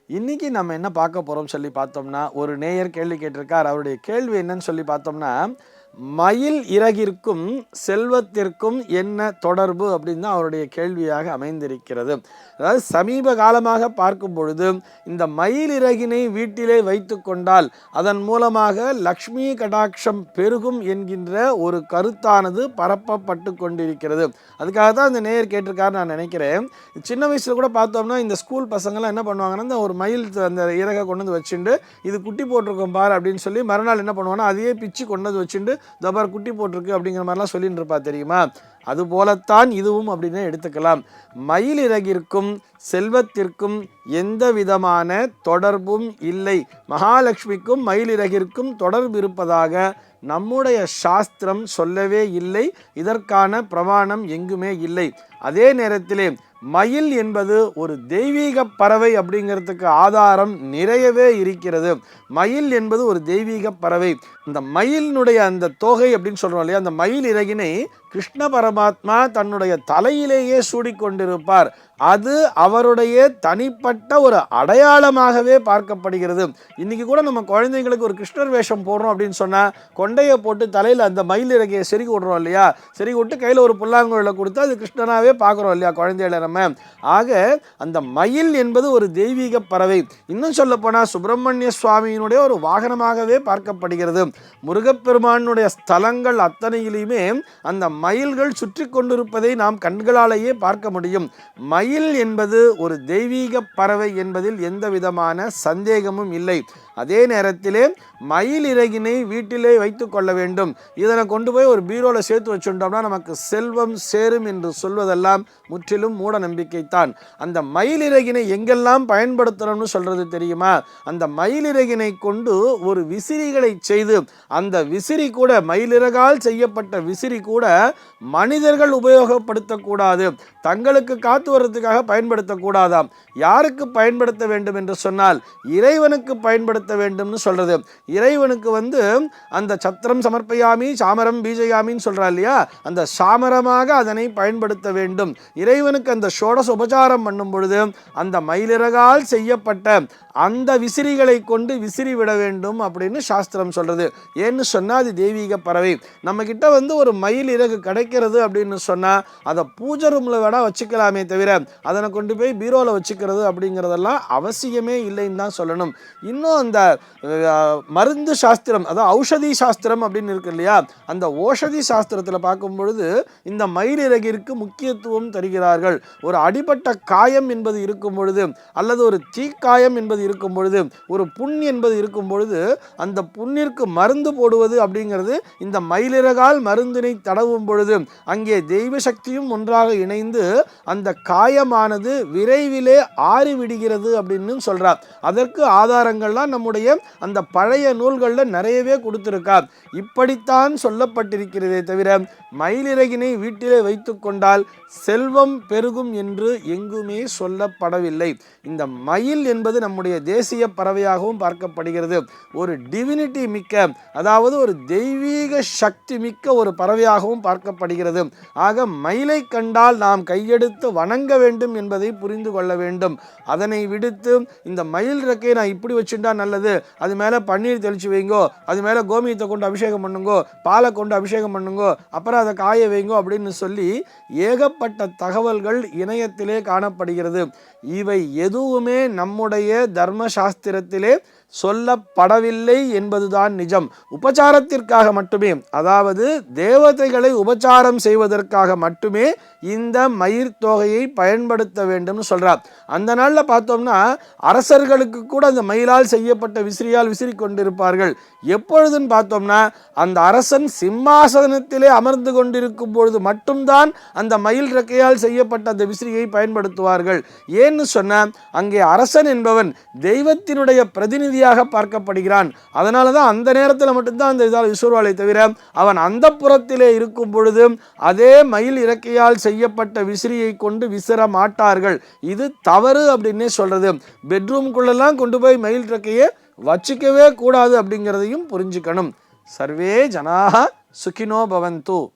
இன்னைக்கு நம்ம என்ன பார்க்க போறோம் சொல்லி பார்த்தோம்னா, ஒரு நேயர் கேள்வி கேட்டிருக்கார். அவருடைய கேள்வி என்னன்னு சொல்லி பார்த்தோம்னா, மயில் இறகிற்கும் செல்வத்திற்கும் என்ன தொடர்பு அப்படின்னு தான் அவருடைய கேள்வியாக அமைந்திருக்கிறது. அதாவது சமீப காலமாக பார்க்கும் பொழுது இந்த மயில் இறகினை வீட்டிலே வைத்து கொண்டால் அதன் மூலமாக லக்ஷ்மி கடாட்சம் பெருகும் என்கின்ற ஒரு கருத்தானது பரப்பப்பட்டு கொண்டிருக்கிறது. அதுக்காக தான் இந்த நேயர் கேட்டிருக்காரு நான் நினைக்கிறேன். சின்ன வயசுல கூட பார்த்தோம்னா இந்த ஸ்கூல் பசங்கள்லாம் என்ன பண்ணுவாங்கன்னா, இந்த ஒரு மயில் அந்த இறகை கொண்டு வந்து வச்சுட்டு இது குட்டி போட்டிருக்கோம் பார் அப்படின்னு சொல்லி மறுநாள் என்ன பண்ணுவாங்கன்னா அதையே பிச்சு கொண்டு வந்து வச்சுட்டு தபார் குட்டி போட்டிருக்கு அப்படிங்கிற மாதிரிலாம் சொல்லிட்டு இருப்பா தெரியுமா. அது போலத்தான் இதுவும் அப்படின்னு எடுத்துக்கலாம். மயில் இறகிற்கும் செல்வத்திற்கும் எந்த விதமான தொடர்பும் இல்லை. மகாலட்சுமிக்கும் மயில் இறகிற்கும் தொடர்பு இருப்பதாக நம்முடைய சாஸ்திரம் சொல்லவே இல்லை. இதற்கான பிரமாணம் எங்குமே இல்லை. அதே நேரத்திலே மயில் என்பது ஒரு தெய்வீக பறவை அப்படிங்கிறதுக்கு ஆதாரம் நிறையவே இருக்கிறது. மயில் என்பது ஒரு தெய்வீக பறவை. இந்த மயிலினுடைய அந்த தோகை அப்படின்னு சொல்றோம் இல்லையா, அந்த மயில் இறகினை கிருஷ்ண பரமாத்மா தன்னுடைய தலையிலேயே சூடிக்கொண்டிருப்பார். அது அவருடைய தனிப்பட்ட ஒரு அடையாளமாகவே பார்க்கப்படுகிறது. இன்னைக்கு கூட நம்ம குழந்தைங்களுக்கு ஒரு கிருஷ்ணர் வேஷம் போடுறோம் அப்படின்னு சொன்னா கொண்டையை போட்டு தலையில் அந்த மயில் இறகையை செருகி விடுறோம் இல்லையா, செருகி விட்டு கையில் ஒரு புல்லாங்குழலை கொடுத்து அது கிருஷ்ணனாவே பார்க்குறோம் இல்லையா குழந்தைகளை நம்ம. ஆக அந்த மயில் என்பது ஒரு தெய்வீக பறவை. இன்னும் சொல்ல போனால் சுப்பிரமணிய சுவாமியினுடைய ஒரு வாகனமாகவே பார்க்கப்படுகிறது. முருகப்பெருமானுடைய ஸ்தலங்கள் அத்தனையிலுமே அந்த மயில்கள் சுற்றி கொண்டிருப்பதை நாம் கண்களாலேயே பார்க்க முடியும். மயில் என்பது ஒரு தெய்வீக பறவை என்பதில் எந்த விதமான சந்தேகமும் இல்லை. அதே நேரத்திலே மயில் இறகினை வீட்டிலே வைத்து கொள்ள வேண்டும். இதனை கொண்டு போய் ஒரு பீரோல சேர்த்து வச்சுட்டோம்னா நமக்கு செல்வம் சேரும் என்று சொல்வதெல்லாம் முற்றிலும் மூட நம்பிக்கைத்தான். அந்த மயில் இறகினை எங்கெல்லாம் பயன்படுத்தணும்னு சொல்றது தெரியுமா? அந்த மயில் இறகினை கொண்டு ஒரு விசிறிகளை செய்து அந்த விசிறி கூட மயிலிறகால் செய்யப்பட்ட விசிறி கூட மனிதர்கள் உபயோகப்படுத்தக்கூடாது, தங்களுக்கு காத்து வர்றதுக்காக பயன்படுத்தக்கூடாதாம். யாருக்கு பயன்படுத்த வேண்டும் என்று சொன்னால் இறைவனுக்கு பயன்படுத்த வேண்டும்னு சொல்றது. இறைவனுக்கு அந்த சத்திரம் சமர்ப்பயாமி சாமரம் பீஜயாமின்னு சொல்றா இல்லையா, அந்த சாமரமாக அதனை பயன்படுத்த வேண்டும். இறைவனுக்கு அந்த ஷோடச உபச்சாரம் பண்ணும் பொழுது அந்த மயிலிறகால் செய்யப்பட்ட அந்த விசிறிகளை கொண்டு விசிறி விட வேண்டும் அப்படின்னு சாஸ்திரம் சொல்றது. ஏன்னு சொன்னா அது தெய்வீக பறவை. நம்ம கிட்ட ஒரு மயில் இறகு கிடைக்கிறது அப்படின்னு சொன்னா அதை பூஜை ரூம்ல வேணா வச்சுக்கலாமே தவிர அதனை கொண்டு போய் பீரோல வச்சுக்கிறது அப்படிங்கிறதெல்லாம் அவசியமே இல்லைன்னு தான் சொல்லணும். இன்னும் அந்த மருந்து சாஸ்திரம், அதாவது ஔஷதி சாஸ்திரம் அப்படின்னு இருக்கு இல்லையா, அந்த ஓஷதி சாஸ்திரத்தில் பார்க்கும் பொழுது இந்த மயில் இறகிற்கு முக்கியத்துவம் தருகிறார்கள். ஒரு அடிபட்ட காயம் என்பது இருக்கும் பொழுது அல்லது ஒரு தீக்காயம் என்பது இருக்கும் பொழுது ஒரு புண் என்பது இருக்கும் பொழுது அந்த புண்ணிற்கு மருந்து போடுவது அப்படிங்கிறது இந்த மயிலிறகால் மருந்தினை தடவும் பொழுது அங்கே தெய்வ சக்தியும் ஒன்றாக இணைந்து அந்த காயமானது விரைவிலே ஆறிவிடுகிறது அப்படின்னு சொல்றார். அதற்கு ஆதாரங்கள்லாம் நம்முடைய அந்த பழைய நூல்களில் நிறையவே கொடுத்திருக்கா. இப்படித்தான் சொல்லப்பட்டிருக்கிறதே தவிர மயிலிறகினை வீட்டிலே வைத்து கொண்டால் செல்வம் பெருகும் என்று எங்குமே சொல்லப்படவில்லை. இந்த மயில் என்பது நம்முடைய தேசிய பறவையாகவும் பார்க்கப்படுகிறது. ஒரு டிவினிட்டி மிக்க, அதாவது ஒரு தெய்வீக சக்தி மிக்க ஒரு பறவையாகவும் பார்க்கப்படுகிறது. ஆக மயிலை கண்டால் நாம் கையெடுத்து வணங்க வேண்டும் என்பதை புரிந்து கொள்ள வேண்டும். அதனை விடுத்து இந்த மயில் ரெக்கையை நான் இப்படி வச்சுட்டா நல்லது, அது மேலே பன்னீர் தெளிச்சு வைங்கோ, அது மேலே கோமியத்தை கொண்டு அபிஷேகம் பண்ணுங்கோ, பாலை கொண்டு அபிஷேகம் பண்ணுங்கோ, அப்புறம் அதை காய வைங்கோ அப்படின்னு சொல்லி ஏகப்பட்ட தகவல்கள் இணையத்திலே காணப்படுகிறது. இவை எதுவுமே நம்முடைய தர்ம சாஸ்திரத்திலே சொல்லப்படவில்லை என்பதுதான் நிஜம். உபச்சாரத்திற்காக மட்டுமே, அதாவது தேவதைகளை உபச்சாரம் செய்வதற்காக மட்டுமே இந்த மயிர் தொகையை பயன்படுத்த வேண்டும் சொல்றார். அந்த நாளில் பார்த்தோம்னா அரசர்களுக்கு கூட அந்த மயிலால் செய்யப்பட்ட விசிறியால் விசிறி கொண்டிருப்பார்கள். எப்பொழுதுன்னு பார்த்தோம்னா அந்த அரசன் சிம்மாசனத்திலே அமர்ந்து கொண்டிருக்கும் பொழுது மட்டும்தான் அந்த மயில் ரெக்கையால் செய்யப்பட்ட அந்த விசிறியை பயன்படுத்துவார்கள். ஏன்னு சொன்ன அங்கே அரசன் என்பவன் தெய்வத்தினுடைய பிரதிநிதியாக பார்க்கப்படுகிறான். அதனால தான் அந்த நேரத்தில் மட்டும்தான் அந்த இதால் விசுவாலை தவிர அவன் அந்த புறத்திலே இருக்கும் பொழுது அதே மயில் இறக்கையால் செய்யப்பட்ட விசிறியை கொண்டு விசிற மாட்டார்கள். இது தவறு அப்படின்னே சொல்றது. பெட்ரூம்குள்ளெல்லாம் கொண்டு போய் மயில் இறக்கையை வச்சிக்கவே கூடாது அப்படிங்கிறதையும் புரிஞ்சுக்கணும். சர்வே ஜனாஹ சுகினோ பவந்து.